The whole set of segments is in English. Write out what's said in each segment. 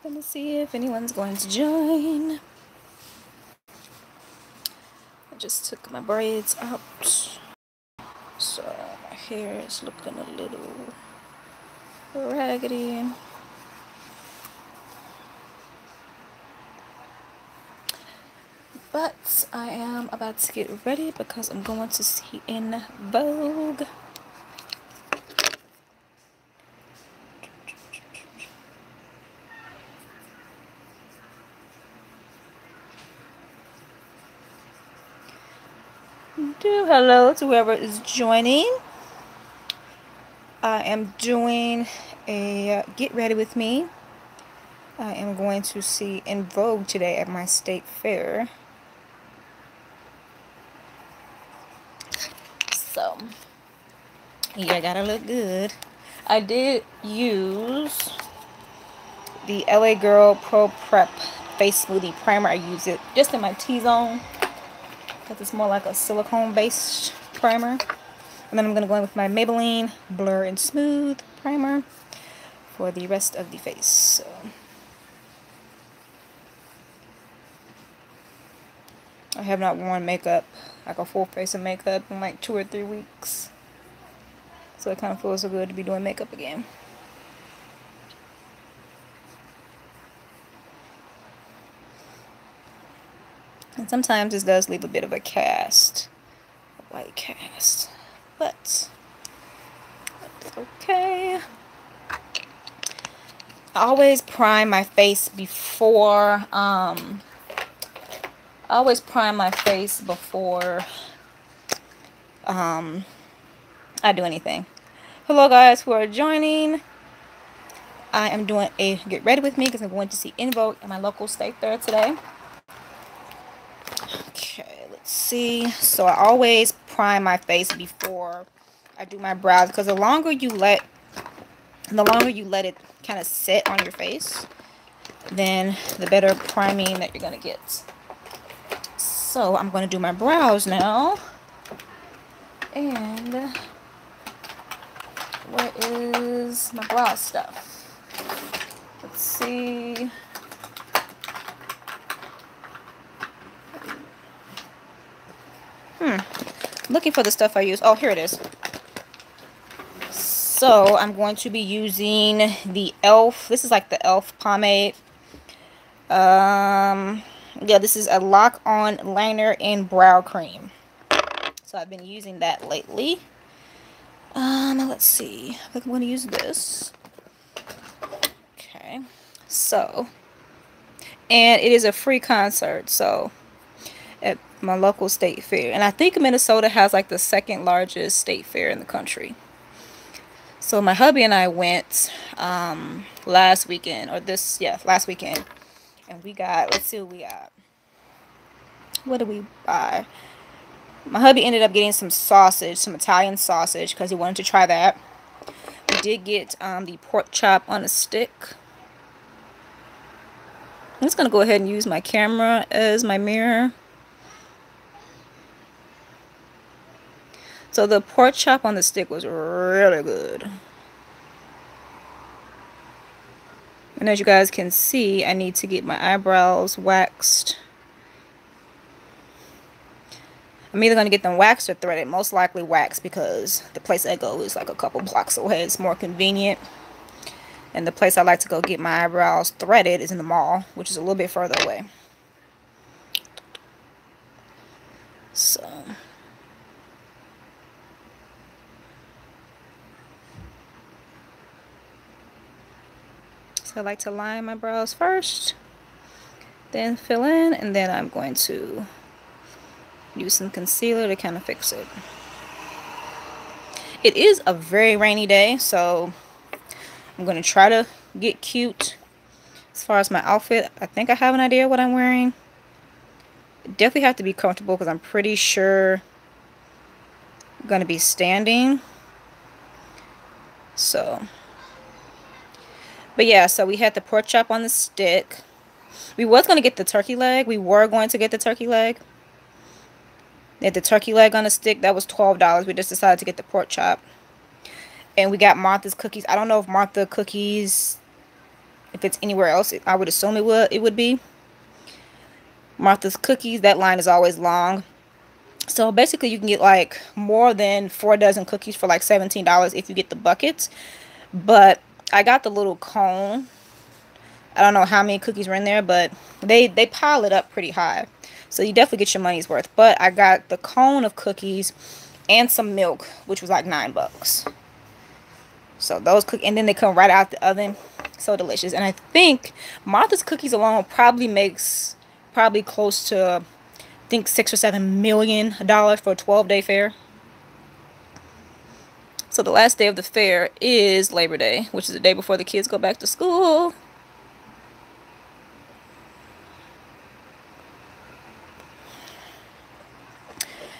gonna see if anyone's going to join. I just took my braids out, so my hair is looking a little raggedy. But I am about to get ready because I'm going to see EnVogue. Hello to whoever is joining. I am doing a get ready with me. I am going to see EnVogue today at my state fair. So, yeah, I gotta look good. I did use the LA Girl Pro Prep Face Smoothie Primer. I use it just in my T-zone because it's more like a silicone based primer. And then I'm going to go in with my Maybelline Blur and Smooth primer for the rest of the face. So, I have not worn makeup, like a full face of makeup, in like 2 or 3 weeks. So it kind of feels so good to be doing makeup again. And sometimes this does leave a bit of a cast, a white cast, but that's okay. I always prime my face before, I do anything. Hello guys who are joining. I am doing a get ready with me because I'm going to see EnVogue at my local state fair today. Okay, let's see. So I always prime my face before I do my brows because the longer you let it kind of sit on your face, then the better priming that you're gonna get. So I'm gonna do my brows now. And where is my brow stuff? Let's see. Looking for the stuff I use. Oh, here it is. So I'm going to be using the e.l.f. This is like the e.l.f. pomade. Yeah, this is a lock-on liner and brow cream. So I've been using that lately. Let's see. I think I'm going to use this. Okay. So, and it is a free concert. So, at my local state fair. And I think Minnesota has like the second largest state fair in the country. So my hubby and I went last weekend, last weekend. And we got, let's see what we got. What did we buy? My hubby ended up getting some sausage, some Italian sausage, because he wanted to try that. We did get the pork chop on a stick. I'm just going to go ahead and use my camera as my mirror. So the pork chop on the stick was really good. And as you guys can see, I need to get my eyebrows waxed. I'm either going to get them waxed or threaded. Most likely waxed because the place I go is like a couple blocks away. It's more convenient. And the place I like to go get my eyebrows threaded is in the mall, which is a little bit further away. So I like to line my brows first, then fill in, and then I'm going to use some concealer to kind of fix it. It is a very rainy day, so I'm going to try to get cute. As far as my outfit, I think I have an idea what I'm wearing. Definitely have to be comfortable because I'm pretty sure I'm going to be standing. So, but yeah, so we had the pork chop on the stick. We was going to get the turkey leg. We were going to get the turkey leg. They had the turkey leg on the stick. That was $12. We just decided to get the pork chop. And we got Martha's cookies. I don't know if Martha cookies If it's anywhere else, I would assume it would be. Martha's Cookies, that line is always long. So basically you can get like more than 4 dozen cookies for like $17 if you get the buckets. But I got the little cone. I don't know how many cookies were in there, but they pile it up pretty high. So you definitely get your money's worth. But I got the cone of cookies and some milk, which was like $9. So those cookies, and then they come right out the oven. So delicious. And I think Martha's Cookies alone probably makes close to, I think, $6 or $7 million for a 12-day fair. So the last day of the fair is Labor Day, which is the day before the kids go back to school.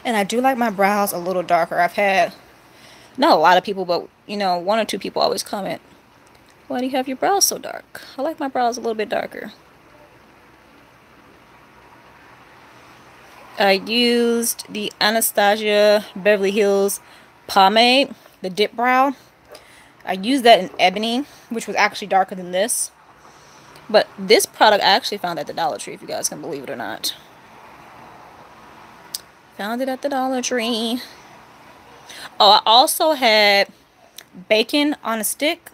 And I do like my brows a little darker. I've had, not a lot of people, but, you know, 1 or 2 people always comment, why do you have your brows so dark? I like my brows a little bit darker. I used the Anastasia Beverly Hills pomade, the dip brow. I used that in ebony, which was actually darker than this. But this product I actually found at the Dollar Tree, if you guys can believe it or not. Found it at the Dollar Tree. Oh, I also had bacon on a stick.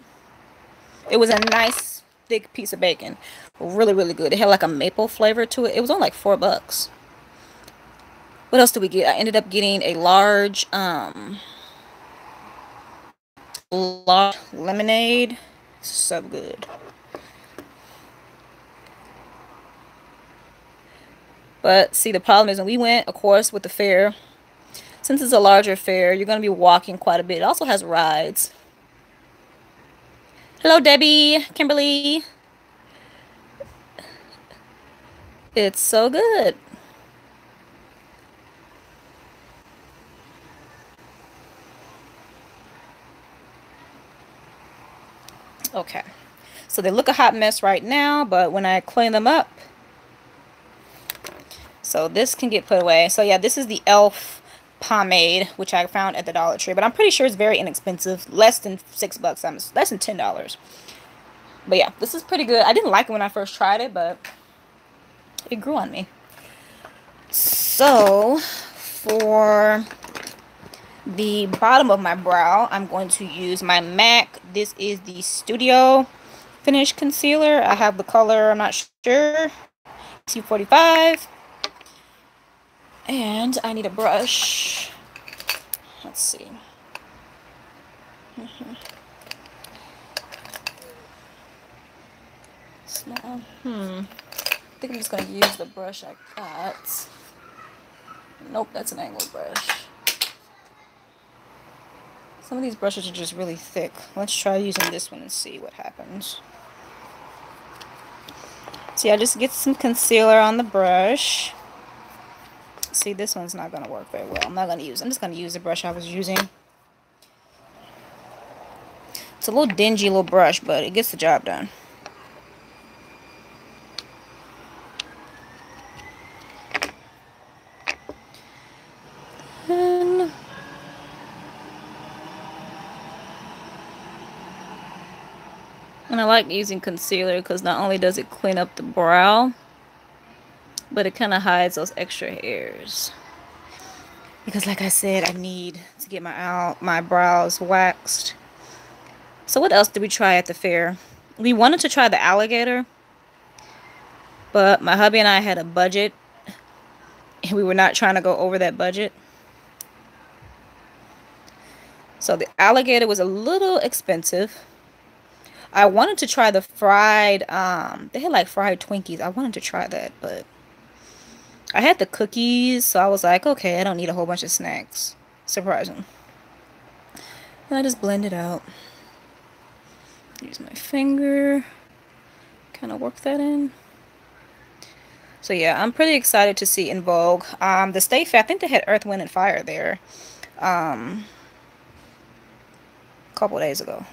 It was a nice thick piece of bacon. Really, really good. It had like a maple flavor to it. It was only like $4. What else did we get? I ended up getting a large lemonade. So good. But see, the problem is when we went, of course, with the fair, since it's a larger fair, you're going to be walking quite a bit. It also has rides. Hello, Debbie, Kimberly. It's so good. Okay. So they look a hot mess right now, but when I clean them up, so this can get put away. So yeah, this is the e.l.f. pomade, which I found at the Dollar Tree, but I'm pretty sure it's very inexpensive, less than $6. Less than $10. But yeah, this is pretty good. I didn't like it when I first tried it, but it grew on me. So for the bottom of my brow, I'm going to use my MAC. This is the Studio Finish Concealer. I have the color, I'm not sure, C45. And I need a brush. Let's see. Small. I think I'm just going to use the brush I got. Nope, that's an angled brush. Some of these brushes are just really thick. Let's try using this one and see what happens. See, I just get some concealer on the brush. See, this one's not going to work very well. I'm just going to use the brush I was using. It's a little dingy little brush, but it gets the job done. And I like using concealer because not only does it clean up the brow, but it kind of hides those extra hairs. Because like I said, I need to get my brows waxed. So what else did we try at the fair? We wanted to try the alligator, but my hubby and I had a budget, and we were not trying to go over that budget. So the alligator was a little expensive. I wanted to try the fried, they had like fried Twinkies. I wanted to try that, but I had the cookies, so I was like, okay, I don't need a whole bunch of snacks. Surprising. And I just blend it out. Use my finger. Kind of work that in. So yeah, I'm pretty excited to see EnVogue. The State Fair, I think they had Earth, Wind, and Fire there. A couple days ago.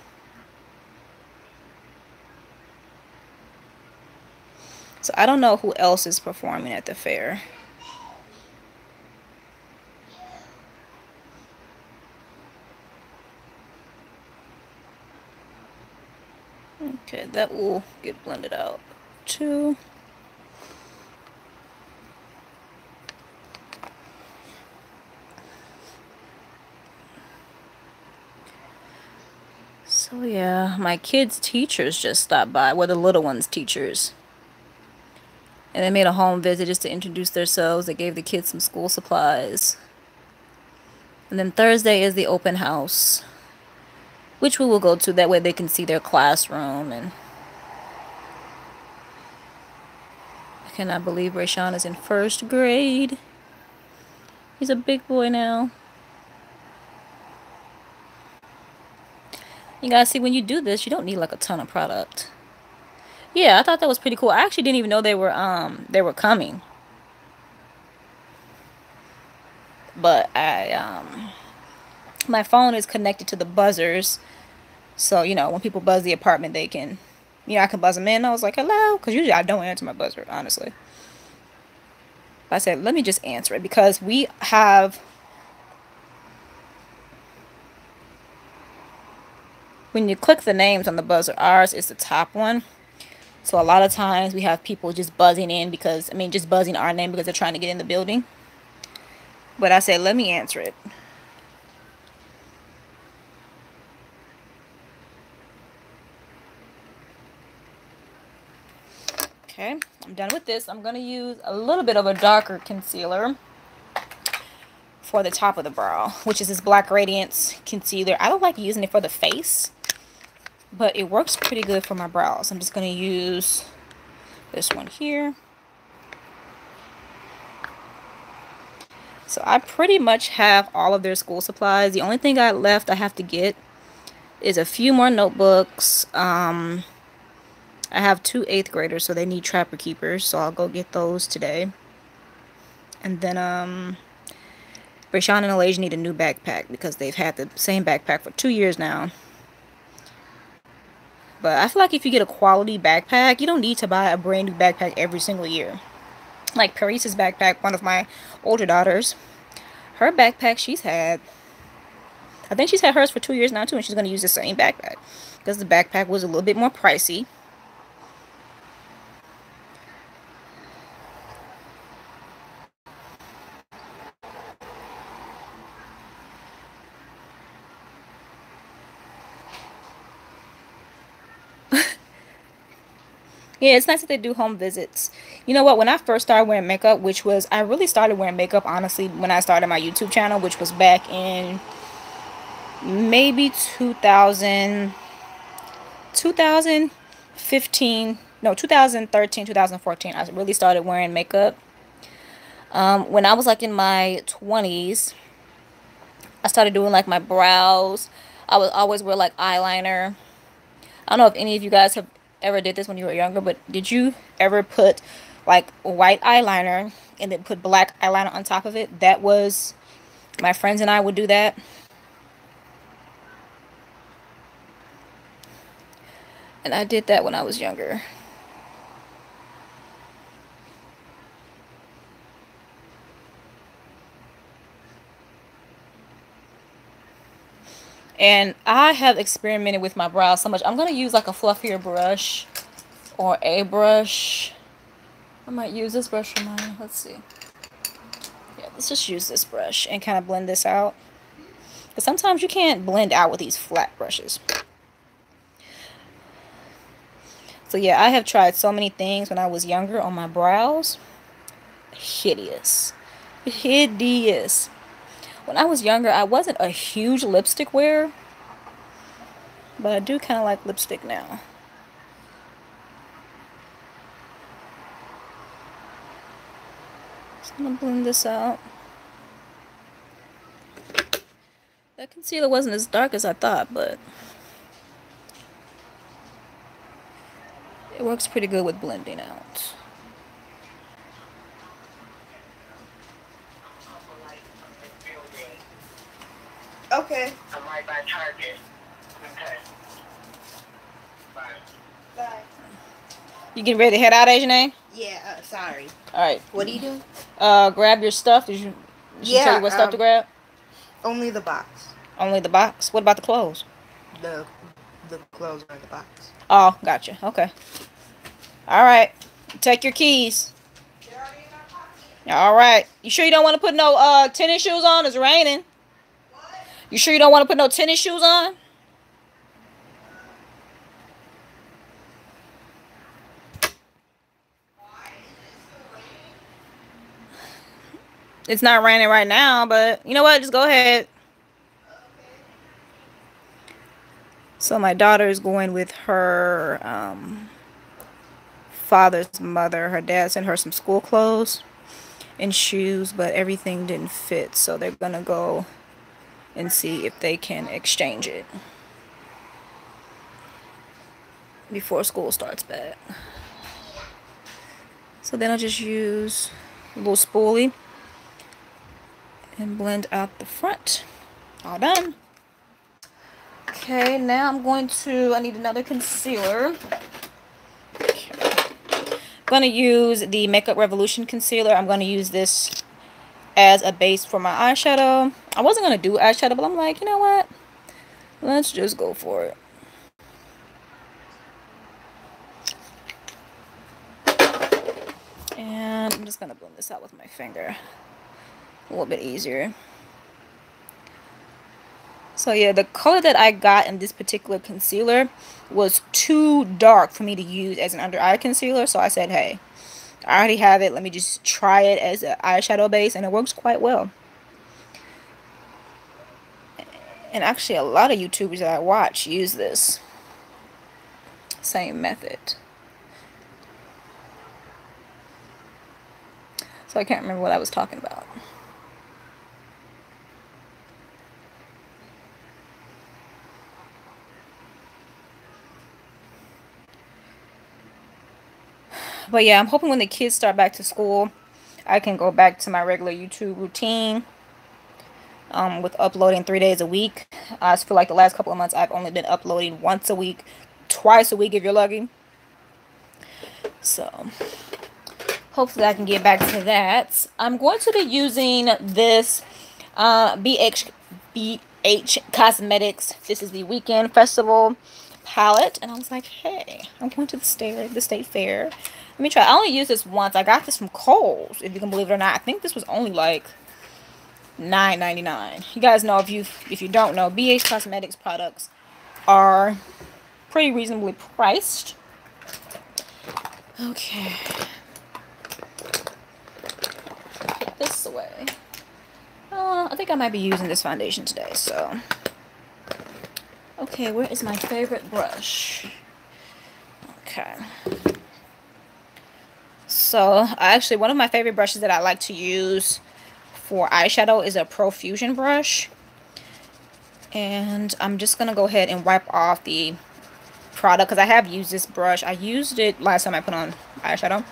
So I don't know who else is performing at the fair. Okay, that will get blended out too. So yeah, my kids' teachers just stopped by. Well, the little ones' teachers. And they made a home visit just to introduce themselves. They gave the kids some school supplies. And then Thursday is the open house, which we will go to. That way they can see their classroom. And I cannot believe Rayshawn is in 1st grade. He's a big boy now. You guys see, when you do this, you don't need like a ton of product. Yeah, I thought that was pretty cool. I actually didn't even know they were coming. But my phone is connected to the buzzers. So, you know, when people buzz the apartment, they can, you know, I can buzz them in. I was like, hello, because usually I don't answer my buzzer, honestly. But I said, let me just answer it, because we have, when you click the names on the buzzer, ours is the top one. So a lot of times we have people just buzzing in because, I mean, just buzzing our name because they're trying to get in the building. But I said, let me answer it. Okay, I'm done with this. I'm going to use a little bit of a darker concealer for the top of the brow, which is this Black Radiance concealer. I don't like using it for the face, but it works pretty good for my brows. I'm just going to use this one here. So I pretty much have all of their school supplies. The only thing I have to get is a few more notebooks. I have 2 8th graders, so they need Trapper Keepers, so I'll go get those today. And then Rayshawn and Elijah need a new backpack because they've had the same backpack for 2 years now. But I feel like if you get a quality backpack, you don't need to buy a brand new backpack every single year. Like Paris's backpack, one of my older daughters, her backpack she's had, I think she's had hers for 2 years now too, and she's going to use the same backpack because the backpack was a little bit more pricey. Yeah, it's nice that they do home visits. You know what? When I first started wearing makeup, which was, I really started wearing makeup, honestly, when I started my YouTube channel, which was back in maybe 2015, no, 2013, 2014. I really started wearing makeup. When I was like in my 20s, I started doing like my brows. I would always wear like eyeliner. I don't know if any of you guys have ever did this when you were younger, but did you ever put like white eyeliner and then put black eyeliner on top of it? That was, my friends and I would do that. And I did that when I was younger. And I have experimented with my brows so much. I'm going to use like a fluffier brush or a brush. I might use this brush for mine. Let's see. Yeah, let's just use this brush and kind of blend this out. Because sometimes you can't blend out with these flat brushes. So yeah, I have tried so many things when I was younger on my brows. Hideous. Hideous. When I was younger, I wasn't a huge lipstick wearer, but I do kind of like lipstick now. Just gonna blend this out. That concealer wasn't as dark as I thought, but it works pretty good with blending out. Okay. I'm right by Target. Okay. Bye. Bye. You getting ready to head out, Asian? Yeah, sorry. Alright. What are you doing? Grab your stuff. Did she tell you what stuff to grab? Only the box. Only the box? What about the clothes? The The clothes are in the box. Oh, gotcha. Okay. All right. Take your keys. They're already in my pocket. All right. You sure you don't want to put no tennis shoes on? It's raining. What? You sure you don't want to put no tennis shoes on? Why? Is it still raining? It's not raining right now, but you know what? Just go ahead. Okay. So my daughter is going with her father's mother. Her dad sent her some school clothes and shoes, but everything didn't fit. So they're going to go and see if they can exchange it before school starts back. So then I'll just use a little spoolie and blend out the front. All done. Okay, now I need another concealer. Okay. I'm going to use the Makeup Revolution concealer. I'm going to use this as a base for my eyeshadow. I wasn't going to do eyeshadow, but I'm like, you know what? Let's just go for it. And I'm just going to blend this out with my finger. A little bit easier. So yeah, the color that I got in this particular concealer was too dark for me to use as an under eye concealer. So I said, hey, I already have it. Let me just try it as an eyeshadow base. And it works quite well. And actually, a lot of YouTubers that I watch use this same method. So I can't remember what I was talking about. But yeah, I'm hoping when the kids start back to school, I can go back to my regular YouTube routine with uploading 3 days a week. I feel like the last couple of months I've only been uploading once a week, twice a week if you're lucky. So hopefully I can get back to that. I'm going to be using this BH Cosmetics. This is the Weekend Festival palette. And I was like, hey, I'm going to the state fair. Let me try. I only used this once. I got this from Kohl's, if you can believe it or not. I think this was only like $9.99. You guys know, if you don't know, BH Cosmetics products are pretty reasonably priced. Okay. Put this away. I think I might be using this foundation today, so. Okay, where is my favorite brush? Okay. So, actually, one of my favorite brushes that I like to use for eyeshadow is a Profusion brush. And I'm just going to go ahead and wipe off the product, because I have used this brush. I used it last time I put on eyeshadow.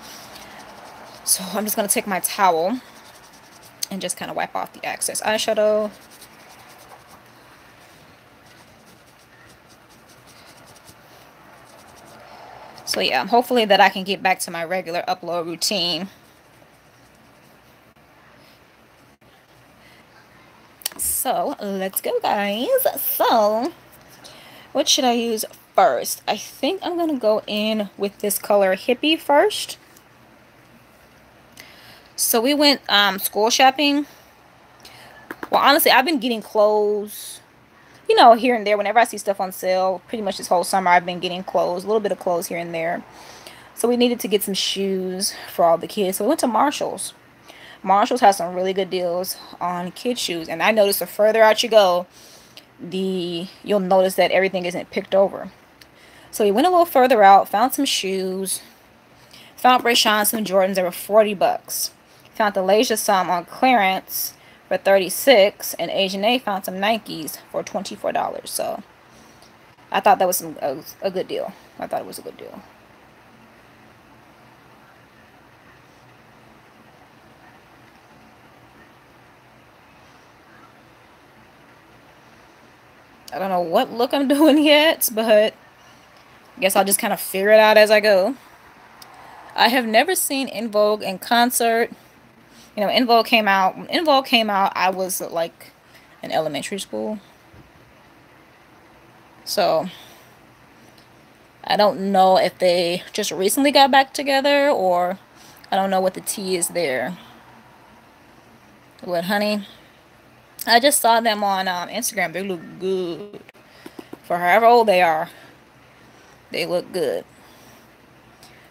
So, I'm just going to take my towel and just kind of wipe off the excess eyeshadow. So yeah, hopefully that I can get back to my regular upload routine. So let's go, guys. So what should I use first? I think I'm gonna go in with this color Hippie first. So we went school shopping. Well, honestly, I've been getting clothes, you know, here and there. Whenever I see stuff on sale, pretty much this whole summer I've been getting clothes, a little bit of clothes here and there. So we needed to get some shoes for all the kids. So we went to Marshall's. Marshall's has some really good deals on kids shoes. And I noticed the further out you go, you'll notice that everything isn't picked over. So we went a little further out, found some shoes. Found Rayshawn some Jordans. They were 40 bucks. Found the Leisure some on clearance for 36, and Asian A found some Nikes for $24. So I thought that was a good deal. I thought it was a good deal. I don't know what look I'm doing yet, but I guess I'll just kind of figure it out as I go. I have never seen EnVogue in concert. You know, EnVogue came out. When EnVogue came out, I was like in elementary school. So I don't know if they just recently got back together, or I don't know what the tea is there. What, honey? I just saw them on Instagram. They look good. For however old they are, they look good.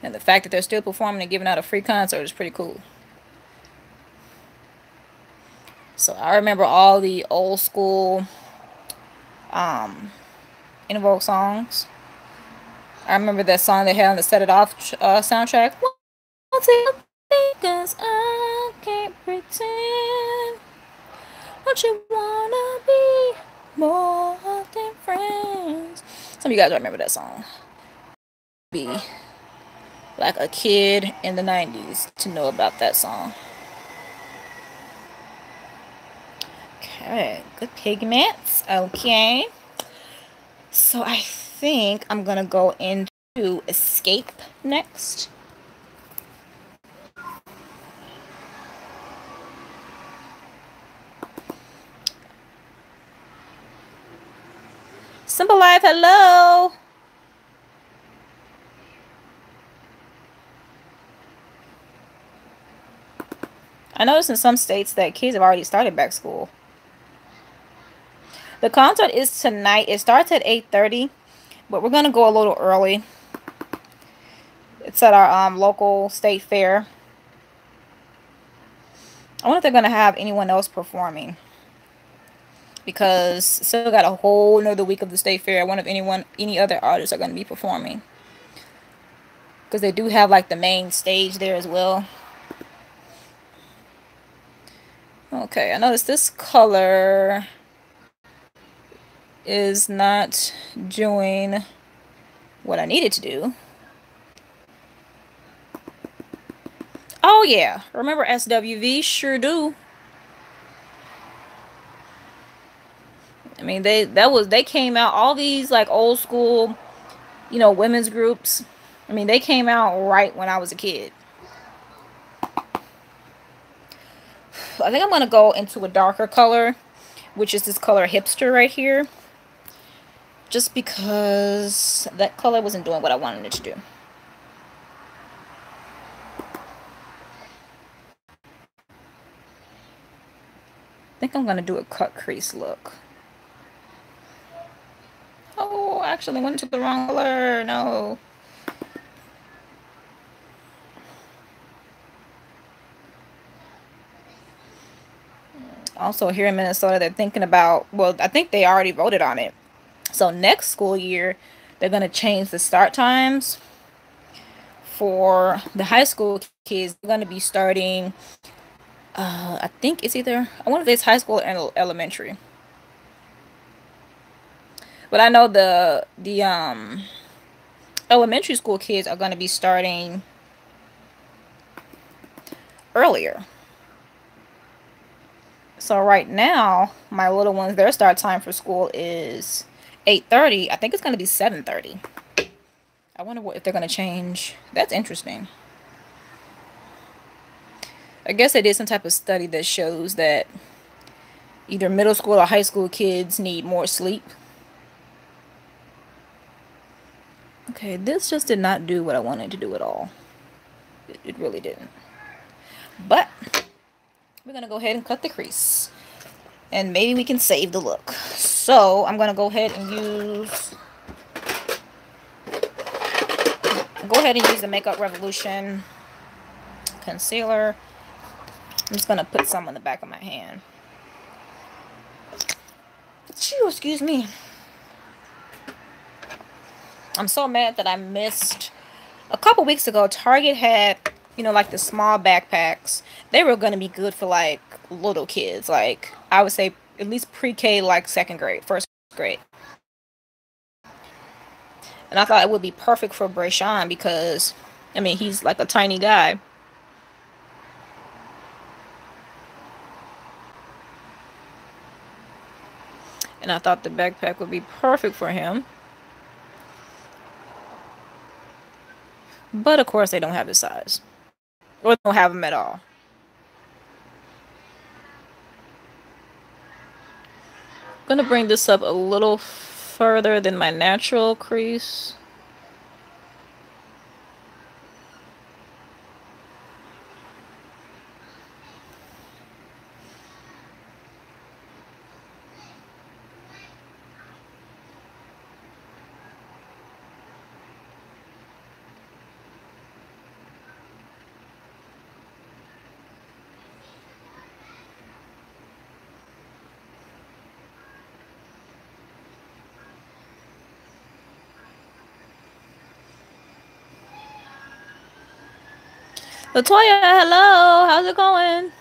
And the fact that they're still performing and giving out a free concert is pretty cool. So I remember all the old school EnVogue songs. I remember that song they had on the Set It Off soundtrack. What's it? Because I can't pretend. Don't you wanna be more than friends? Some of you guys remember that song. Be like a kid in the 90s to know about that song. Okay, good pigments. Okay. So I think I'm gonna go into Escape next. Simple Life, hello. I noticed in some states that kids have already started back school. The concert is tonight. It starts at 8:30, but we're going to go a little early. It's at our local state fair. I wonder if they're going to have anyone else performing, because still got a whole another week of the state fair. I wonder if any other artists are going to be performing, because they do have like the main stage there as well. Okay, I noticed this color is not doing what I needed to do. Oh yeah, remember SWV? Sure do. I mean, they came out, all these like old school, you know, women's groups. I mean, they came out right when I was a kid. I think I'm gonna go into a darker color, which is this color Hipster right here, just because that color wasn't doing what I wanted it to do. I think I'm gonna do a cut crease look. Oh, actually I went into the wrong color. No. Also here in Minnesota, they're thinking about, well, I think they already voted on it. So next school year, they're going to change the start times for the high school kids. They're going to be starting, I think it's either, I wonder if it's high school or elementary. But I know the elementary school kids are going to be starting earlier. So right now, my little ones, their start time for school is 8:30. I think it's going to be 7:30. I wonder if they're going to change. That's interesting. I guess they did some type of study that shows that either middle school or high school kids need more sleep. Okay, this just did not do what I wanted to do at all. It really didn't. But we're going to go ahead and cut the crease, and maybe we can save the look. So I'm going to go ahead and use the Makeup Revolution concealer. I'm just going to put some on the back of my hand. Excuse me. I'm so mad that I missed. A couple weeks ago, Target had, you know, like the small backpacks. They were going to be good for like little kids. Like, I would say at least pre-K, like second grade, first grade. And I thought it would be perfect for Brayshawn because, I mean, he's like a tiny guy. And I thought the backpack would be perfect for him. But of course, they don't have his size. Or don't have him at all. I'm gonna bring this up a little further than my natural crease. Latoya, hello. How's it going?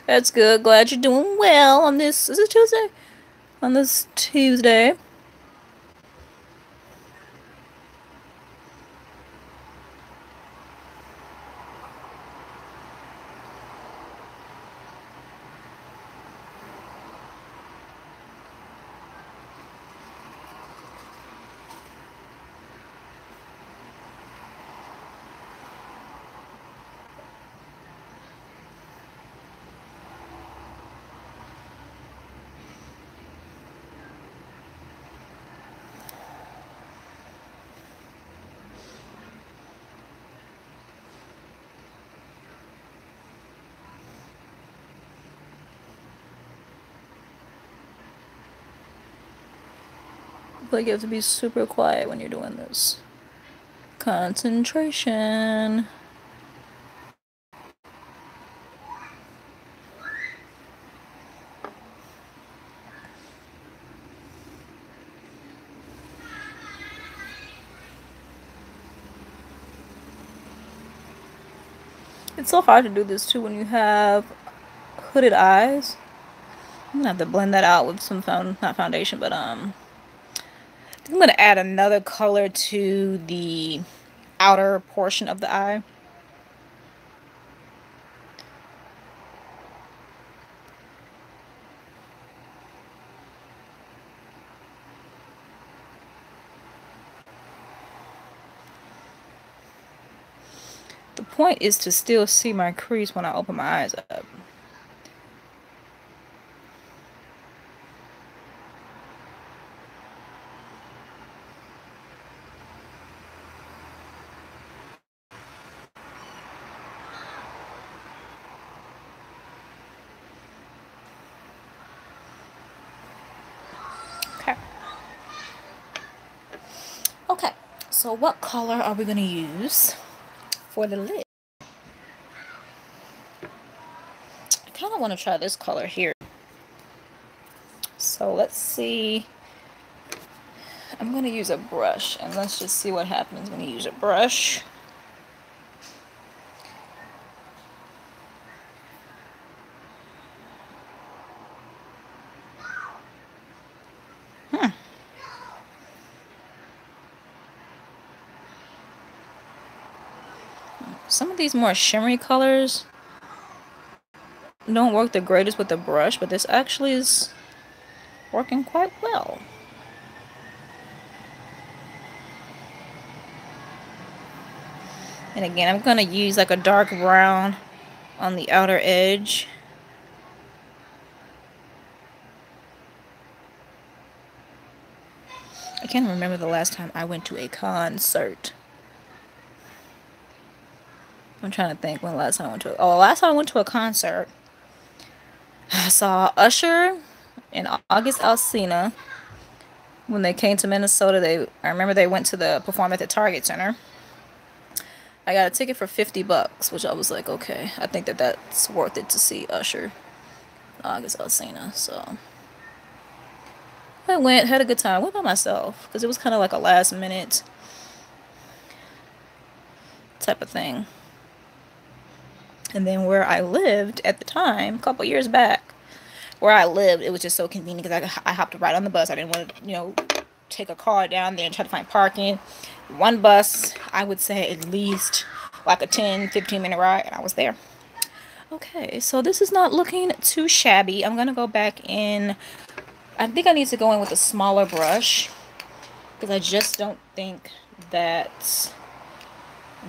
That's good. Glad you're doing well on this. Is it Tuesday? On this Tuesday. Like you have to be super quiet when you're doing this. Concentration. It's so hard to do this too when you have hooded eyes. I'm gonna have to blend that out with some not foundation, but I'm gonna add another color to the outer portion of the eye. The point is to still see my crease when I open my eyes up. Okay. Okay, so what color are we gonna use for the lid? I kind of want to try this color here. So let's see. I'm gonna use a brush, and let's just see what happens when you use a brush. Some of these more shimmery colors don't work the greatest with the brush, but this actually is working quite well. And again, I'm gonna use like a dark brown on the outer edge. I can't remember the last time I went to a concert. I'm trying to think when the last time I went to last time I went to a concert, I saw Usher and August Alsina. When they came to Minnesota, I remember they went to perform at the Target Center. I got a ticket for $50, which I was like, okay, I think that's worth it to see Usher, August Alsina. So I went, had a good time. I went by myself because it was kind of like a last minute type of thing. And then where I lived at the time, a couple years back, where I lived, it was just so convenient because I hopped right on the bus. I didn't want to, take a car down there and try to find parking. One bus, I would say at least like a 10-15 minute ride, and I was there. Okay, so this is not looking too shabby. I'm gonna go back in. I think I need to go in with a smaller brush because I just don't think that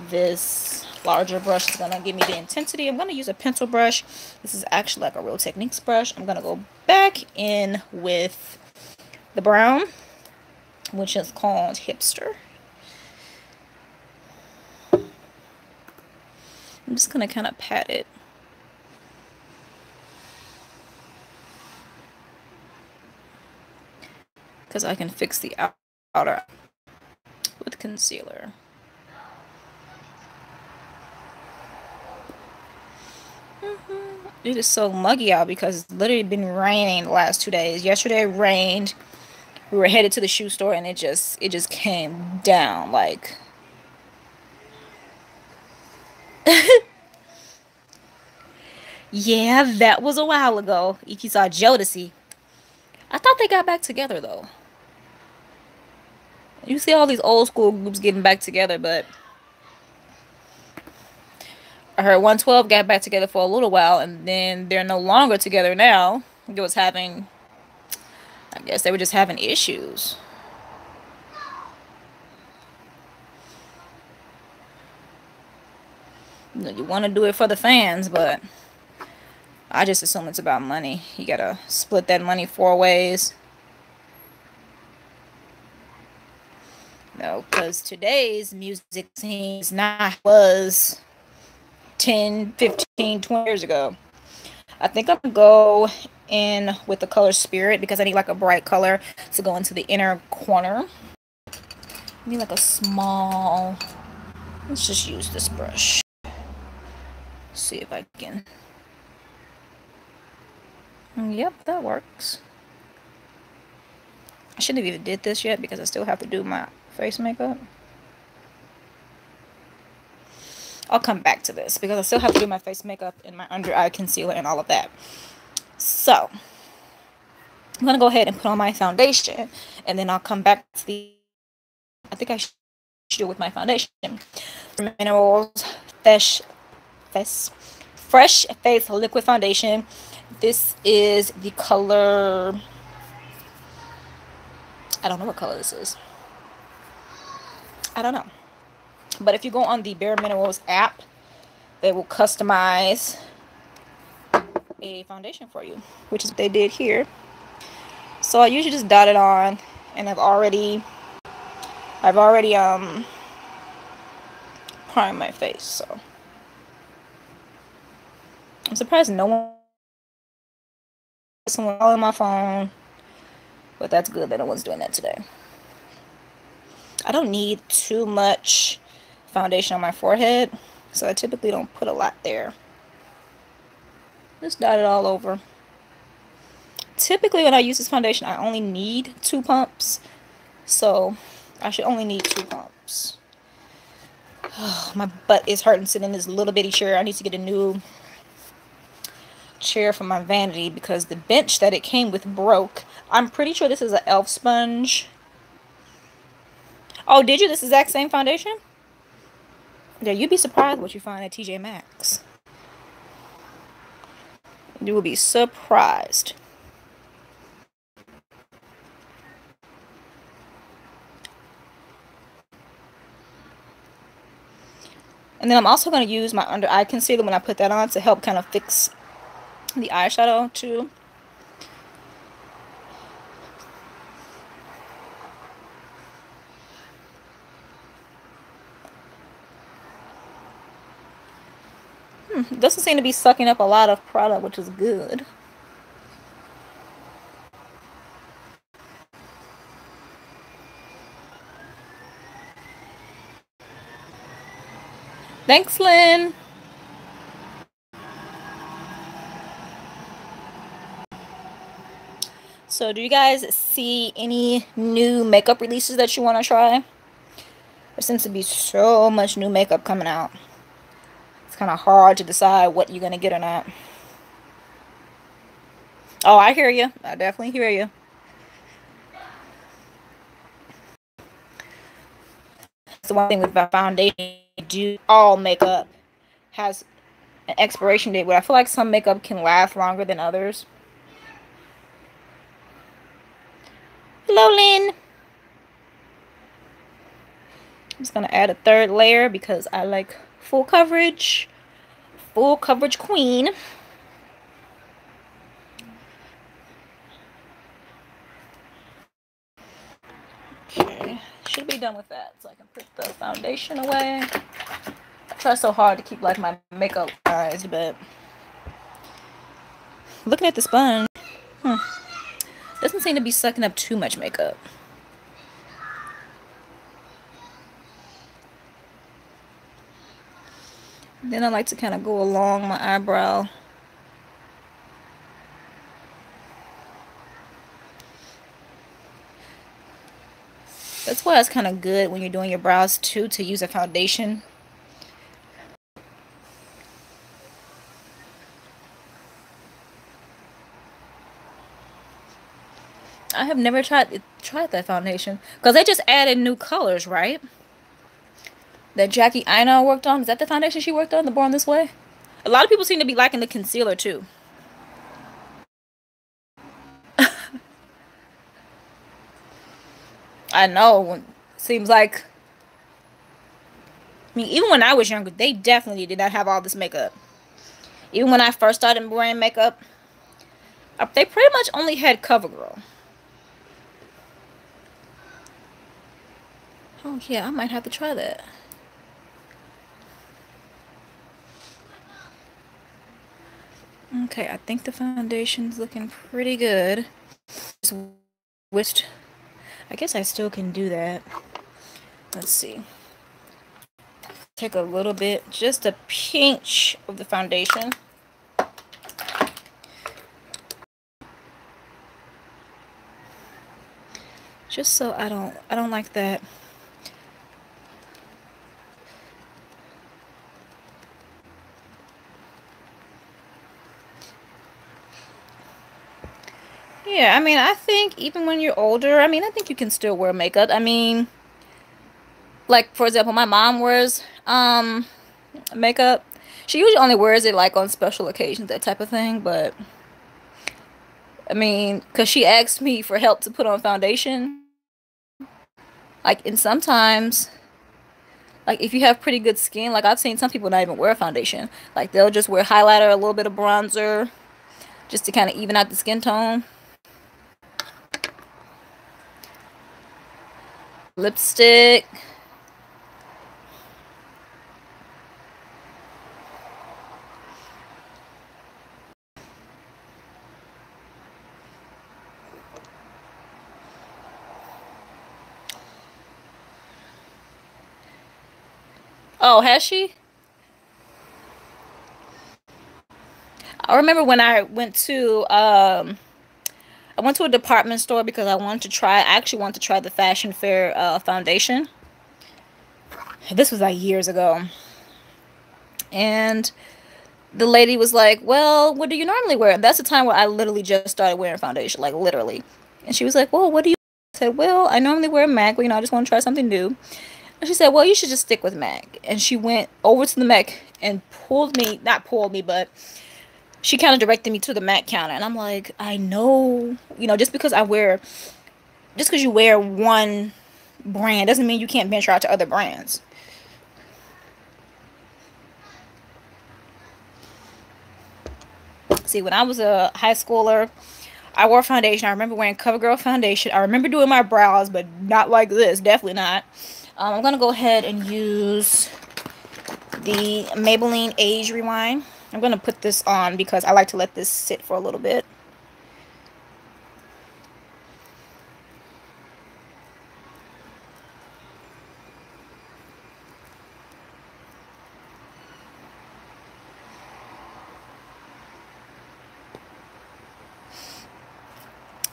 this larger brush is gonna give me the intensity. I'm gonna use a pencil brush. This is actually like a Real Techniques brush. I'm gonna go back in with the brown, which is called Hipster. I'm just gonna kind of pat it. Because I can fix the outer with concealer. It is so muggy out because it's literally been raining the last 2 days. Yesterday it rained. We were headed to the shoe store and it just came down like. Yeah, that was a while ago. If you saw Jodeci. I thought they got back together though. You see all these old school groups getting back together, but I heard 112 got back together for a little while and then they're no longer together now. It was having, I guess they were just having issues. You want to do it for the fans, but I just assume it's about money. You gotta split that money 4 ways. No, because today's music scene is not was 10, 15, 20 years ago. I think I'm gonna go in with the color Spirit because I need like a bright color to go into the inner corner. I need like a small, let's just use this brush. See if I can. Yep, that works. I shouldn't have even did this yet because I still have to do my face makeup. I'll come back to this because I still have to do my face makeup and my under eye concealer and all of that. So I'm gonna go ahead and put on my foundation and then I'll come back to the, I think I should do with my foundation. Minerals Fresh Face Liquid Foundation. This is the color, I don't know what color this is. I don't know. But if you go on the Bare Minerals app, they will customize a foundation for you, which is what they did here. So I usually just dot it on, and I've already primed my face, so I'm surprised no one, someone all on my phone, but that's good that no one's doing that today. I don't need too much foundation on my forehead, so I typically don't put a lot there. Just dot it all over. Typically when I use this foundation, I only need 2 pumps, so I should only need 2 pumps. Oh, my butt is hurting sitting in this little bitty chair. I need to get a new chair for my vanity because the bench that it came with broke. I'm pretty sure this is an e.l.f. sponge. Oh, did you? This exact same foundation? Yeah, you'd be surprised what you find at TJ Maxx. You will be surprised. And then I'm also going to use my under eye concealer when I put that on to help kind of fix the eyeshadow too. It doesn't seem to be sucking up a lot of product, which is good. Thanks, Lynn. So do you guys see any new makeup releases that you want to try? There seems to be so much new makeup coming out. It's kind of hard to decide what you're going to get or not. Oh, I hear you. I definitely hear you. That's the one thing with my foundation. Do all makeup has an expiration date, but I feel like some makeup can last longer than others. Hello, Lynn. I'm just going to add a 3rd layer because I like full coverage. Full coverage queen. Okay, should be done with that so I can put the foundation away. try so hard to keep like my makeup eyes, but looking at the sponge, doesn't seem to be sucking up too much makeup. Then I like to kind of go along my eyebrow. That's why it's kind of good when you're doing your brows too, to use a foundation. I have never tried that foundation because they just added new colors, right? That Jackie Aina worked on. Is that the foundation she worked on, the Born This Way? A lot of people seem to be liking the concealer too. I know. Seems like, I mean, even when I was younger, they definitely did not have all this makeup. Even when I first started wearing makeup, they pretty much only had CoverGirl. Oh yeah, I might have to try that. Okay, I think the foundation's looking pretty good. Just wished, I guess I still can do that. Let's see. Take a little bit, just a pinch of the foundation. Just so I don't like that. Yeah, I mean, I think even when you're older, I mean, I think you can still wear makeup. I mean, like, for example, my mom wears makeup. She usually only wears it, like, on special occasions, that type of thing. But, I mean, because she asked me for help to put on foundation. Like, and sometimes, like, if you have pretty good skin, like, I've seen some people not even wear foundation. Like, they'll just wear highlighter, a little bit of bronzer, just to kind of even out the skin tone. Lipstick. Oh, has she? I remember when I went to a department store because I actually wanted to try the Fashion Fair foundation. This was like years ago. And the lady was like, well, what do you normally wear? And that's the time where I literally just started wearing foundation, like literally. And she was like, well, what do you? I said, well, I normally wear MAC, but, you know, I just want to try something new. And she said, well, you should just stick with MAC. And she went over to the MAC and not pulled me, but she kind of directed me to the MAC counter. And I'm like, I know, you know, just because you wear one brand doesn't mean you can't venture out to other brands. See, when I was a high schooler, I wore foundation. I remember wearing CoverGirl foundation. I remember doing my brows, but not like this. Definitely not. I'm going to go ahead and use the Maybelline Age Rewind. I'm going to put this on because I like to let this sit for a little bit.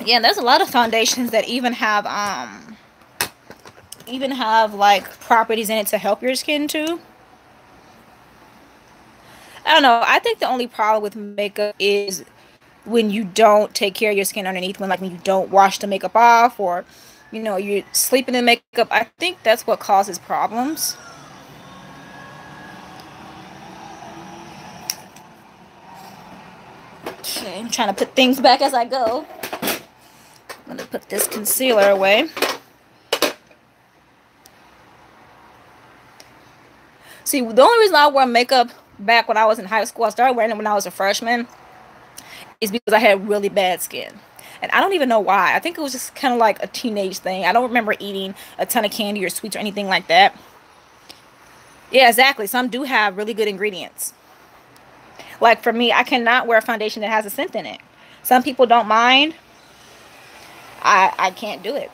Yeah, there's a lot of foundations that even have like properties in it to help your skin too. I don't know. I think the only problem with makeup is when you don't take care of your skin underneath, when you don't wash the makeup off, or, you know, you're sleeping in makeup. I think that's what causes problems. Okay, I'm trying to put things back as I go. I'm going to put this concealer away. See, the only reason I wore makeup back when I was in high school, I started wearing it when I was a freshman, is because I had really bad skin. And I don't even know why. I think it was just kind of like a teenage thing. I don't remember eating a ton of candy or sweets or anything like that. Yeah, exactly. Some do have really good ingredients. Like for me, I cannot wear a foundation that has a scent in it. Some people don't mind. I can't do it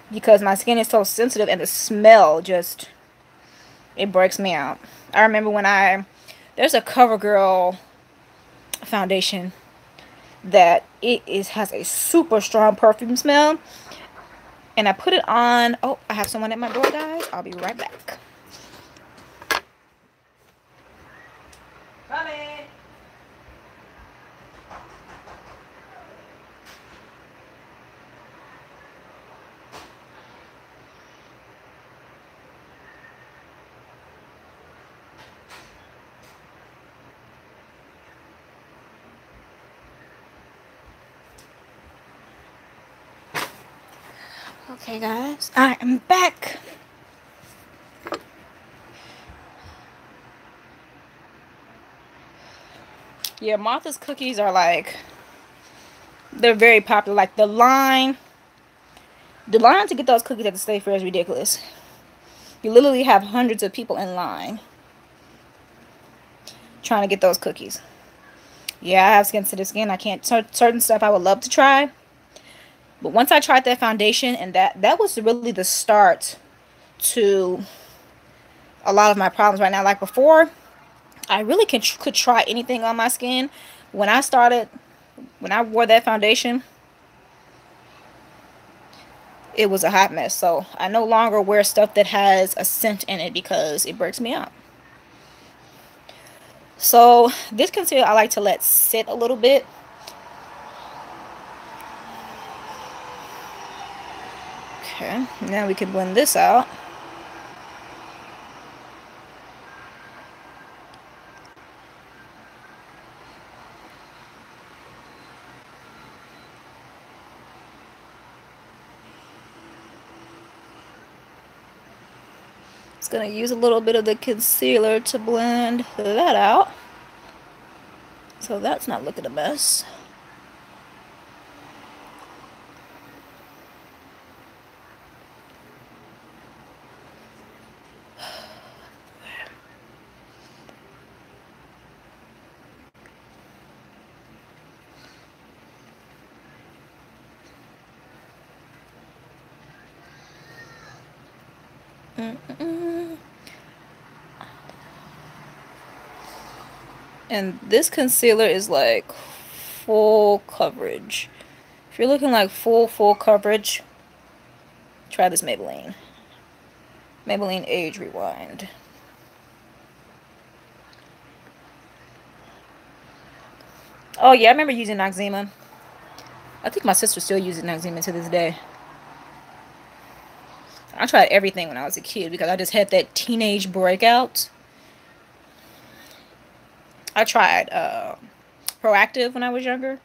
because my skin is so sensitive and the smell just, it breaks me out. I remember when there's a CoverGirl foundation that has a super strong perfume smell, and I put it on. Oh, I have someone at my door, guys. I'll be right back. Coming. Okay, guys, I am back. Yeah, Martha's cookies are like, they're very popular. Like the line to get those cookies at the state fair is ridiculous. You literally have hundreds of people in line trying to get those cookies. Yeah, I have sensitive skin. I can't, certain stuff I would love to try. But once I tried that foundation, and that was really the start to a lot of my problems right now. Like before, I really could try anything on my skin. When I wore that foundation, it was a hot mess. So I no longer wear stuff that has a scent in it because it breaks me out. So this concealer I like to let sit a little bit. Okay, now we can blend this out. It's going to use a little bit of the concealer to blend that out. So that's not looking a mess. And this concealer is like full coverage. If you're looking like full coverage, try this Maybelline. Maybelline Age Rewind. Oh yeah, I remember using Noxzema. I think my sister still uses Noxzema to this day. I tried everything when I was a kid because I just had that teenage breakout. I tried Proactive when I was younger.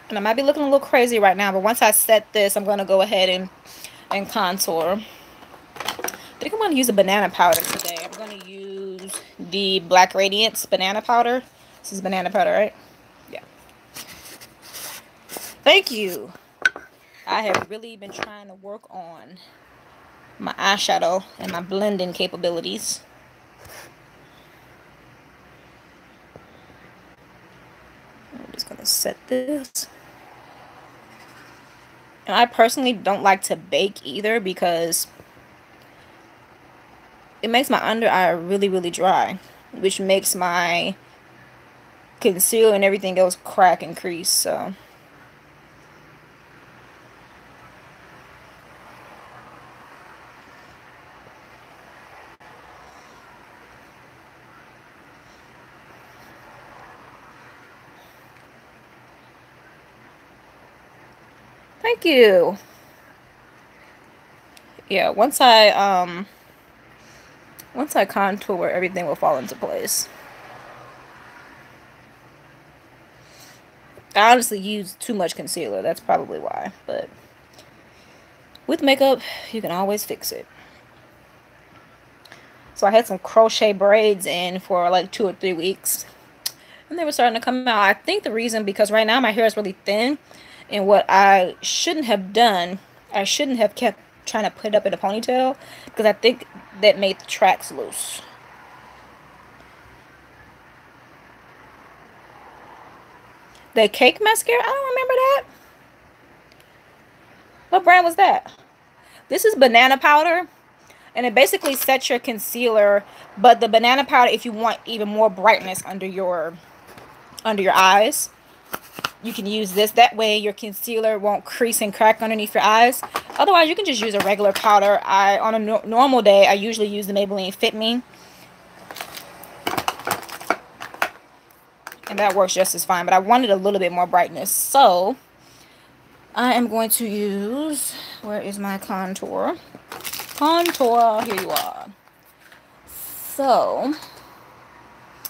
And I might be looking a little crazy right now, but once I set this, I'm going to go ahead and contour. I think I'm going to use a banana powder today. I'm going to use the Black Radiance banana powder. This is banana powder, right? Yeah. Thank you. I have really been trying to work on my eyeshadow and my blending capabilities. I'm just going to set this. And I personally don't like to bake either because it makes my under eye really, really dry, which makes my concealer and everything else crack and crease. So thank you. Yeah, once I contour, everything will fall into place. I honestly use too much concealer. That's probably why, but with makeup, you can always fix it. So I had some crochet braids in for like 2 or 3 weeks, and they were starting to come out. I think the reason, because right now my hair is really thin, and what I shouldn't have done, I shouldn't have kept trying to put it up in a ponytail, because I think that made the tracks loose. The cake mascara, I don't remember that. What brand was that? This is banana powder, and it basically sets your concealer, but the banana powder, if you want even more brightness under your eyes, you can use this. That way your concealer won't crease and crack underneath your eyes. Otherwise, you can just use a regular powder. On a normal day, I usually use the Maybelline Fit Me, and that works just as fine, but I wanted a little bit more brightness, so I am going to use, where is my contour? Contour, here you are. So,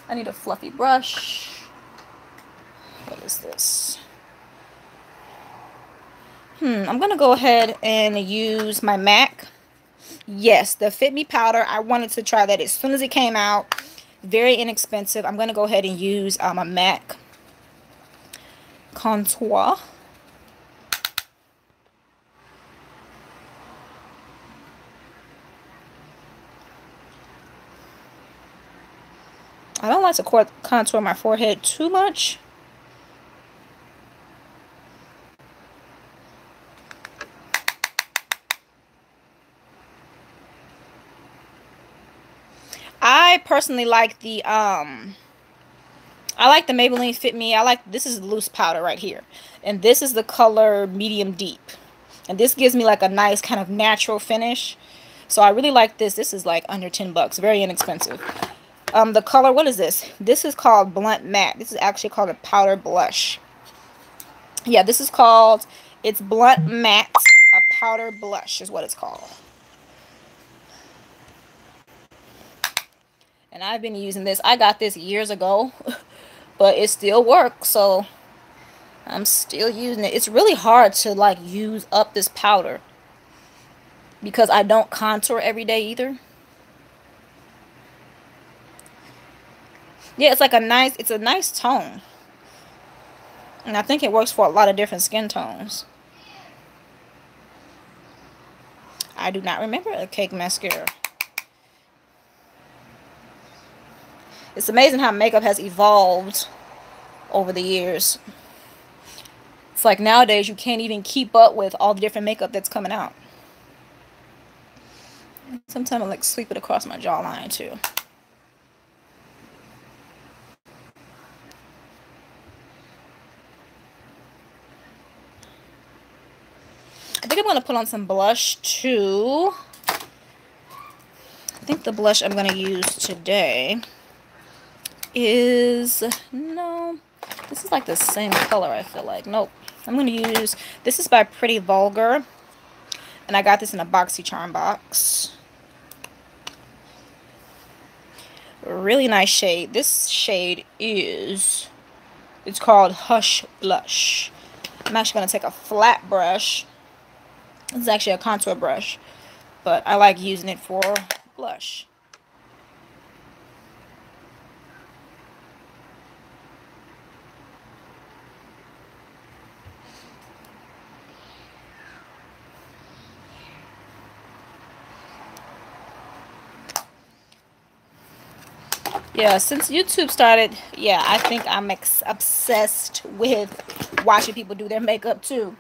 I need a fluffy brush. What is this? I'm going to go ahead and use my MAC. Yes, the Fit Me powder. I wanted to try that as soon as it came out. Very inexpensive. I'm going to go ahead and use a MAC contour. I don't like to contour my forehead too much. I personally like the Maybelline Fit Me. This is loose powder right here, and this is the color medium deep, and this gives me like a nice kind of natural finish. So I really like this. This is like under $10, very inexpensive. The color, what is this? This is called Blunt Matte. This is actually called a powder blush. Yeah, this is called, it's Blunt Matte, a powder blush is what it's called. And I've been using this. I got this years ago, but it still works, so I'm still using it. It's really hard to like use up this powder because I don't contour every day either. Yeah, it's like a nice tone. And I think it works for a lot of different skin tones. I do not remember a cake mascara. It's amazing how makeup has evolved over the years. It's like nowadays you can't even keep up with all the different makeup that's coming out. Sometimes I like sweep it across my jawline too. I think I'm going to put on some blush too. I think the blush I'm going to use today is, no, this is like the same color, I feel like. Nope. I'm going to use, this is by Pretty Vulgar, and I got this in a BoxyCharm box. Really nice shade. This shade is, it's called Hush Blush. I'm actually going to take a flat brush. This is actually a contour brush, but I like using it for blush. Yeah, since YouTube started, yeah, I think I'm obsessed with watching people do their makeup too.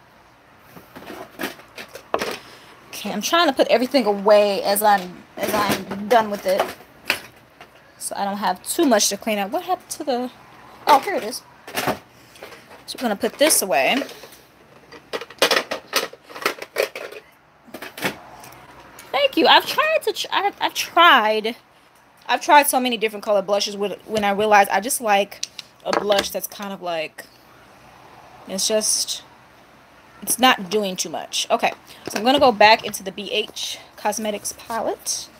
Okay, I'm trying to put everything away as I'm done with it, so I don't have too much to clean up. What happened to the? Oh, here it is. So we're gonna put this away. Thank you. I've tried so many different color blushes when I realized I just like a blush that's kind of like, it's not doing too much. Okay, so I'm going to go back into the BH Cosmetics palette.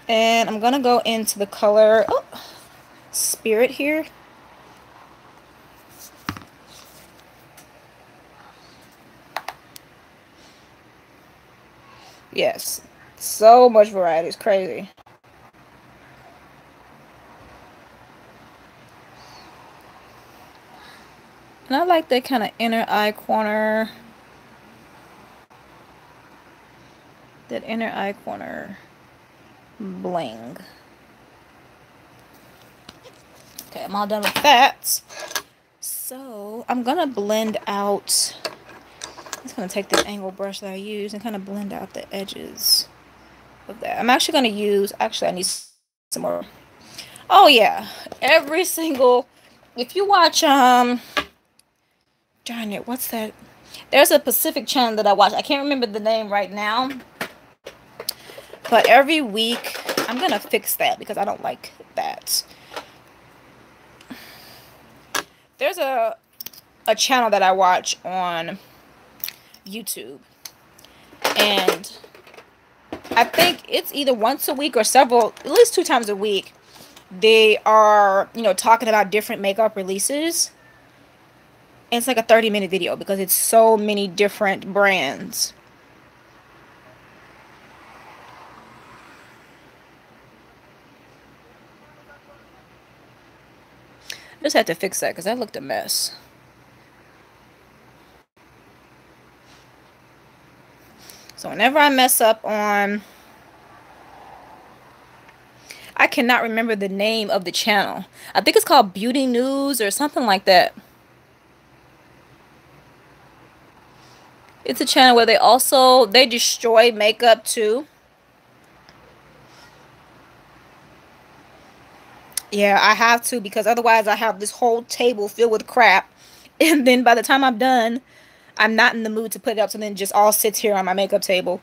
And I'm going to go into the color Spirit here. Yes. So much variety. It's crazy. And I like that kind of inner eye corner. That inner eye corner bling. Okay, I'm all done with that. So I'm gonna blend out. I'm just gonna take this angle brush that I use and kind of blend out the edges of that. I'm actually gonna use. Actually, I need some more. Oh yeah, every single. If you watch darn it, what's that? There's a Pacific channel that I watch. I can't remember the name right now. But every week, I'm gonna fix that because I don't like that. There's a channel that I watch on YouTube, and I think it's either once a week or at least 2 times a week. They are, talking about different makeup releases. And it's like a 30-minute video because it's so many different brands. I just had to fix that because that looked a mess. So whenever I mess up on... I cannot remember the name of the channel. I think it's called Beauty News or something like that. It's a channel where they destroy makeup too. Yeah, I have to because otherwise I have this whole table filled with crap. And then by the time I'm done, I'm not in the mood to put it up, so then it just all sits here on my makeup table.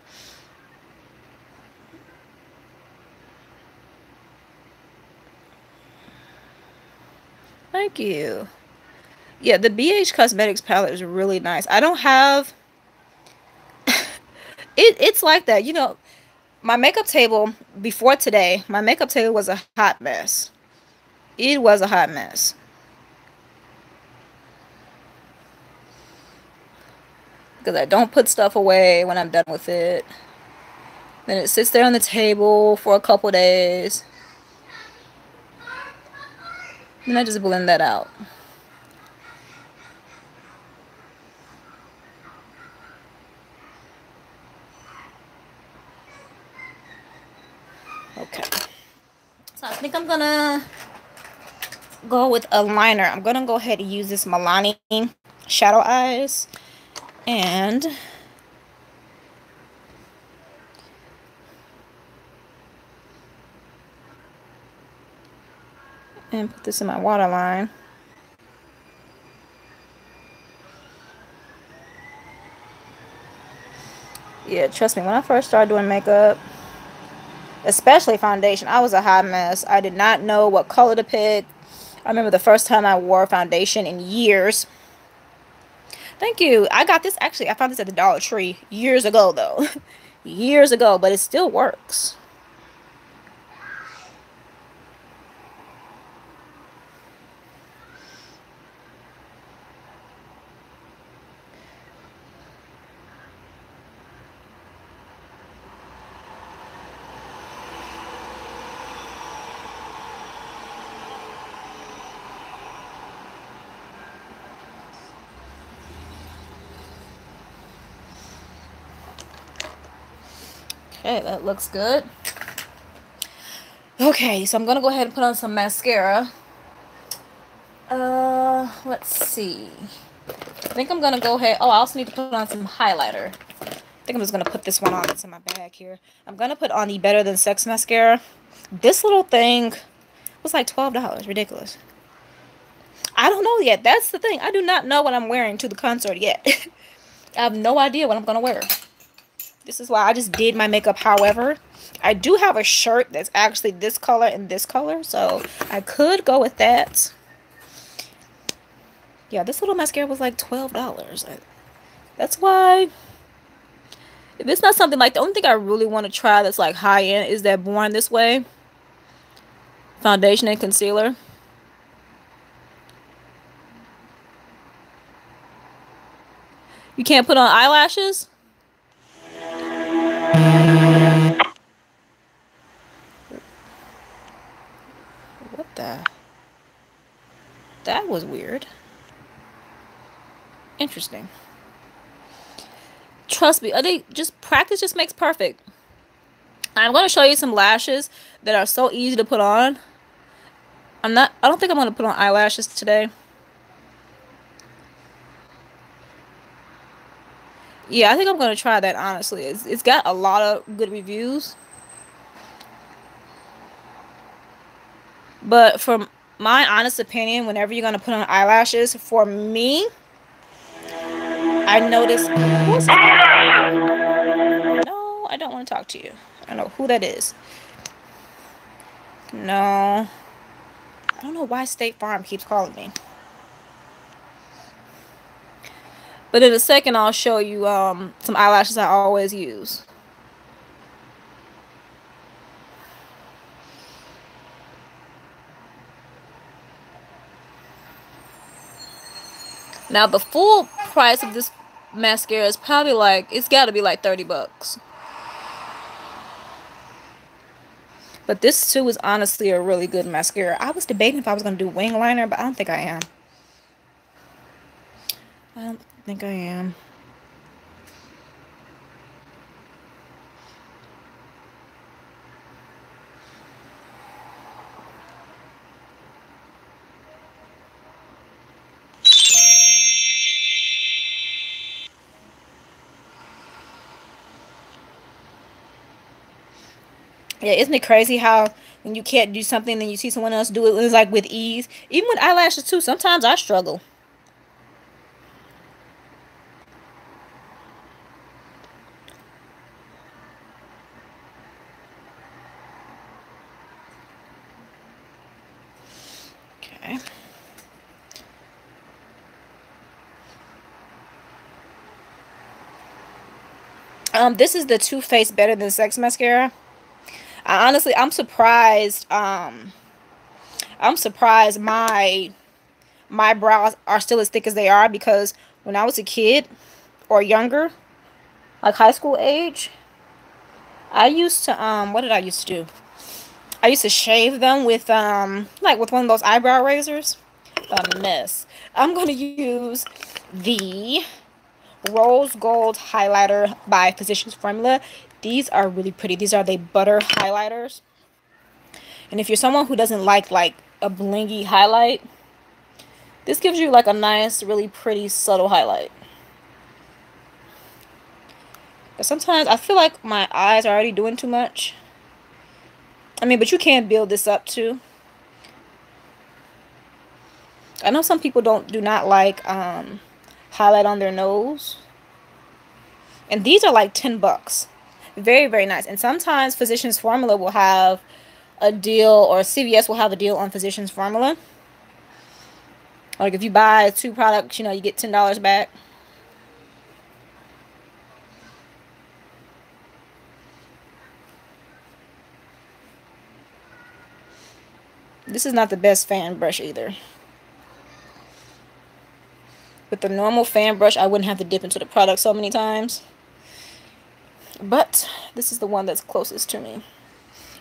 Thank you. Yeah, the BH Cosmetics palette is really nice. I don't have... It's like that. My makeup table before today, my makeup table was a hot mess. It was a hot mess. Because I don't put stuff away when I'm done with it. Then it sits there on the table for a couple days. Then I just blend that out. Okay. So I think I'm gonna go with a liner. I'm gonna go ahead and use this Milani Shadow Eyes. And put this in my waterline. Yeah, trust me, when I first started doing makeup, especially foundation, I was a hot mess. I did not know what color to pick. I remember the first time I wore foundation in years. Thank you. I got this, actually, I found this at the Dollar Tree years ago, though. Years ago, but it still works. Okay, that looks good. Okay, so I'm gonna go ahead and put on some mascara. Let's see. I think I'm gonna go ahead. Oh, I also need to put on some highlighter. I think I'm just gonna put this one on. That's in my bag here. I'm gonna put on the Better Than Sex mascara. This little thing was like $12. Ridiculous. I don't know yet. That's the thing. I do not know what I'm wearing to the concert yet. I have no idea what I'm gonna wear. This is why I just did my makeup however. I do have a shirt that's actually this color and this color, so I could go with that. Yeah, this little mascara was like $12. That's why, if it's not something like, the only thing I really want to try that's like high end is that Born This Way foundation and concealer. You can't put on eyelashes? What the? That was weird. Interesting. Trust me, I think just practice just makes perfect. I'm going to show you some lashes that are so easy to put on. I don't think I'm going to put on eyelashes today. Yeah, I think I'm going to try that, honestly. It's got a lot of good reviews. But from my honest opinion, whenever you're going to put on eyelashes, for me, I notice... Who's this? No, I don't want to talk to you. I don't know who that is. No. I don't know why State Farm keeps calling me. But in a second, I'll show you some eyelashes I always use. Now, the full price of this mascara is probably like, it's got to be like 30 bucks. But this, too, is honestly a really good mascara. I was debating if I was going to do wing liner, but I don't think I am. I don't think I am. Yeah, isn't it crazy how when you can't do something and you see someone else do it, it's like with ease? Even with eyelashes, too, sometimes I struggle. Okay. This is the Too Faced Better Than Sex mascara. Honestly, I'm surprised. I'm surprised my brows are still as thick as they are, because when I was a kid or younger, like high school age, I used to what did I used to do? I used to shave them with like with one of those eyebrow razors. A mess. I'm gonna use the Rose Gold highlighter by Physicians Formula. These are really pretty. These are the butter highlighters. And if you're someone who doesn't like a blingy highlight, this gives you like a nice, really pretty, subtle highlight. But sometimes I feel like my eyes are already doing too much. I mean, but you can build this up too. I know some people do not like highlight on their nose. And these are like 10 bucks. Very, very nice. And sometimes Physicians Formula will have a deal, or CVS will have a deal on Physicians Formula. Like if you buy 2 products, you know, you get $10 back. This is not the best fan brush either. With the normal fan brush, I wouldn't have to dip into the product so many times. But this is the one that's closest to me.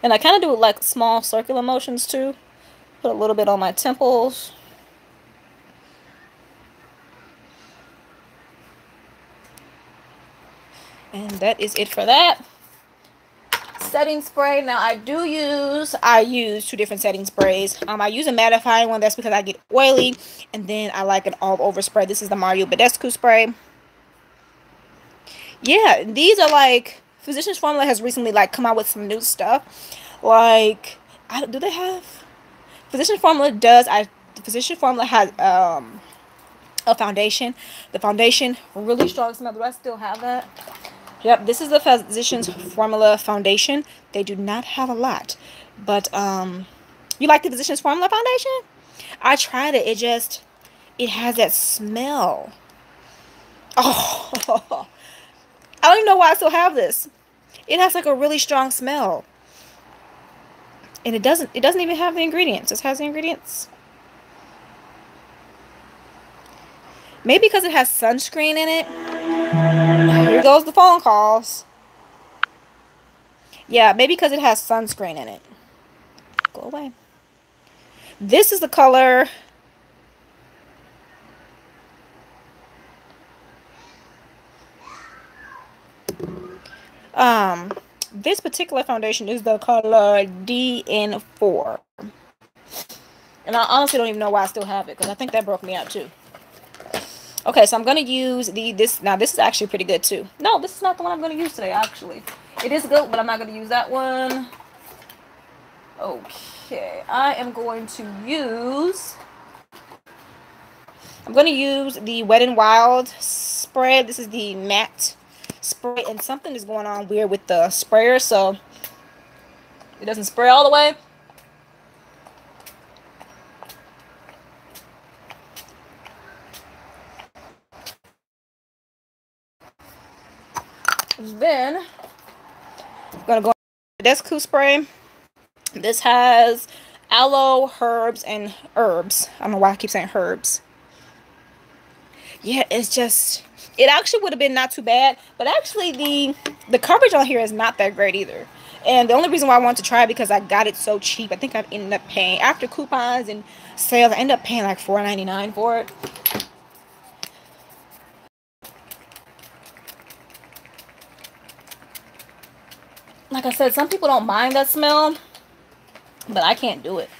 And I kind of do like small circular motions too. Put a little bit on my temples. And that is it for that. Setting spray. Now I use 2 different setting sprays. I use a mattifying one. That's because I get oily. And then I like an all over spray. This is the Mario Badescu spray. Yeah, these are like, Physicians Formula has recently like come out with some new stuff. Like, do they have? Physicians Formula Physicians Formula has a foundation. The foundation, really strong smell. Do I still have that? Yep, this is the Physicians Formula foundation. They do not have a lot. But, you like the Physicians Formula foundation? I tried it. It has that smell. Oh, I don't even know why I still have this. It has like a really strong smell. And it doesn't even have the ingredients. It has the ingredients. Maybe because it has sunscreen in it. Here goes the phone calls. Yeah, maybe because it has sunscreen in it. Go away. This is the color. This particular foundation is the color DN4. And I honestly don't even know why I still have it, because I think that broke me out too. Okay, so I'm going to use this. Now, this is actually pretty good too. No, this is not the one I'm going to use today, actually. It is good, but I'm not going to use that one. Okay, I am going to use... I'm going to use the Wet n Wild spray. This is the matte spray, and something is going on weird with the sprayer, so it doesn't spray all the way. Then I'm going to go this Descu spray. This has aloe, herbs, and herbs. I don't know why I keep saying herbs. Yeah, it's just, it actually would have been not too bad, but actually the coverage on here is not that great either. And the only reason why I wanted to try it because I got it so cheap. I think I've ended up paying, after coupons and sales, I ended up paying like $4.99 for it. Like I said, some people don't mind that smell, but I can't do it.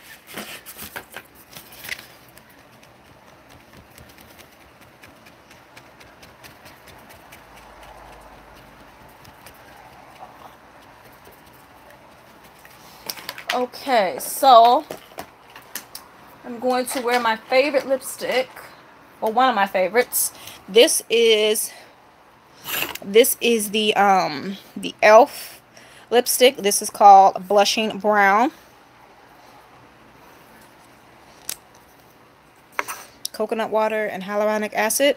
Okay, so I'm going to wear my favorite lipstick, or one of my favorites. This is the e.l.f. lipstick. This is called Blushing Brown. Coconut water and hyaluronic acid.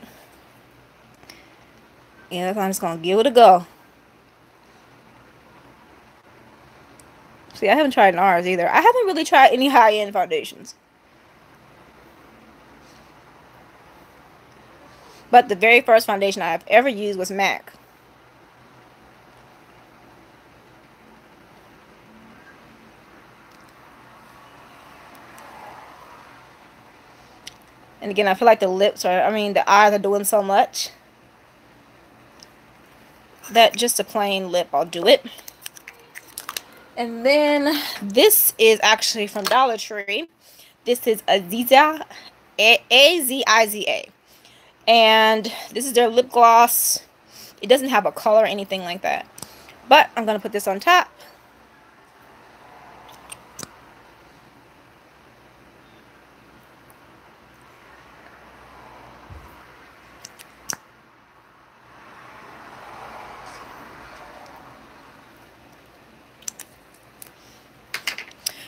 And I'm just gonna give it a go. See, I haven't tried NARS either. I haven't really tried any high-end foundations. But the very first foundation I've ever used was MAC. And again, I feel like the lips are, the eyes are doing so much that just a plain lip, I'll do it. And then this is actually from Dollar Tree. This is Aziza, A-Z-I-Z-A. And this is their lip gloss. It doesn't have a color or anything like that. But I'm going to put this on top.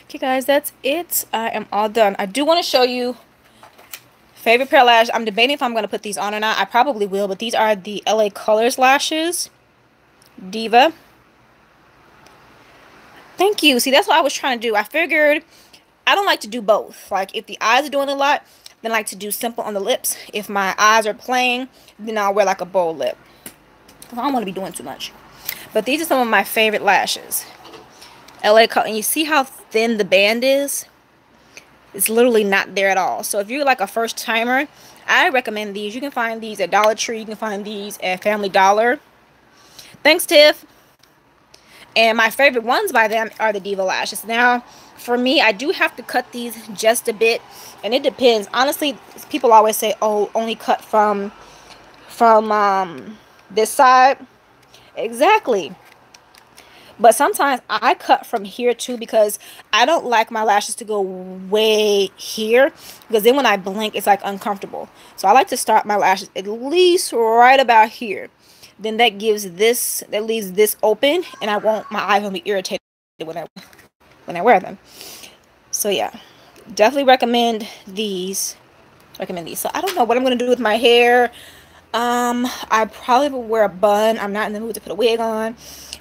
Okay, guys, that's it. I am all done. I do want to show you favorite pair of lashes. I'm debating if I'm going to put these on or not. I probably will, but these are the LA Colors lashes. Diva. Thank you. See, that's what I was trying to do. I figured I don't like to do both. Like, if the eyes are doing a lot, then I like to do simple on the lips. If my eyes are plain, then I'll wear like a bold lip. I don't want to be doing too much. But these are some of my favorite lashes. LA Color, and you see how thin the band is? It's literally not there at all. So if you're like a first timer, I recommend these. You can find these at Dollar Tree. You can find these at Family Dollar. Thanks, Tiff. And my favorite ones by them are the Diva lashes. Now, for me, I do have to cut these just a bit, and it depends. Honestly, people always say, "Oh, only cut from this side." Exactly. But sometimes I cut from here too, because I don't like my lashes to go way here, because then when I blink, it's like uncomfortable. So I like to start my lashes at least right about here. Then that gives this, that leaves this open, and my eyes won't be irritated when I wear them. So yeah, definitely recommend these. So I don't know what I'm gonna do with my hair. I probably will wear a bun. I'm not in the mood to put a wig on.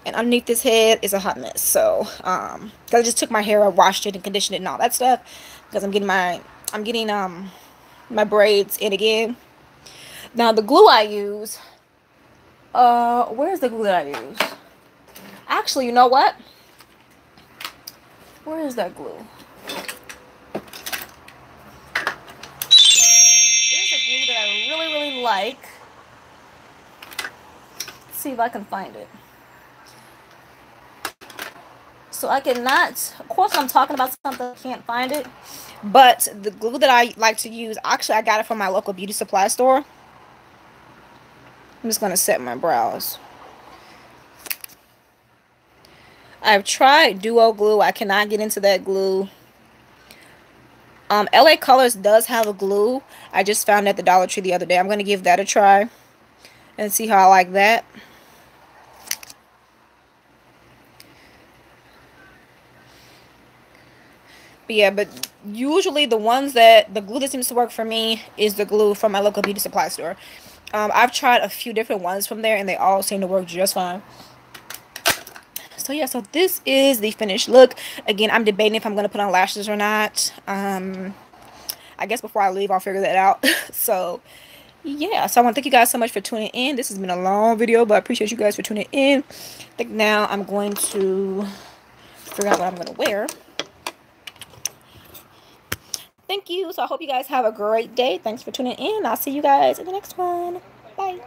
And underneath this head is a hot mess. So, because I just took my hair, I washed it and conditioned it and all that stuff. Because I'm getting my braids in again. Now the glue I use, where's the glue that I use? Actually, you know what? Where is that glue? There's a glue that I really, really like. Let's see if I can find it. So I cannot, of course I'm talking about something, I can't find it. But the glue that I like to use, actually I got it from my local beauty supply store. I'm just going to set my brows. I've tried Duo glue. I cannot get into that glue. LA Colors does have a glue. I just found it at the Dollar Tree the other day. I'm going to give that a try and see how I like that. But yeah, but usually the glue that seems to work for me is the glue from my local beauty supply store. I've tried a few different ones from there and they all seem to work just fine. So yeah, so this is the finished look. Again, I'm debating if I'm going to put on lashes or not. I guess before I leave, I'll figure that out. So yeah, so I want to thank you guys so much for tuning in. This has been a long video, but I appreciate you guys for tuning in. I think now I'm going to figure out what I'm going to wear. Thank you. So I hope you guys have a great day. Thanks for tuning in. I'll see you guys in the next one. Bye.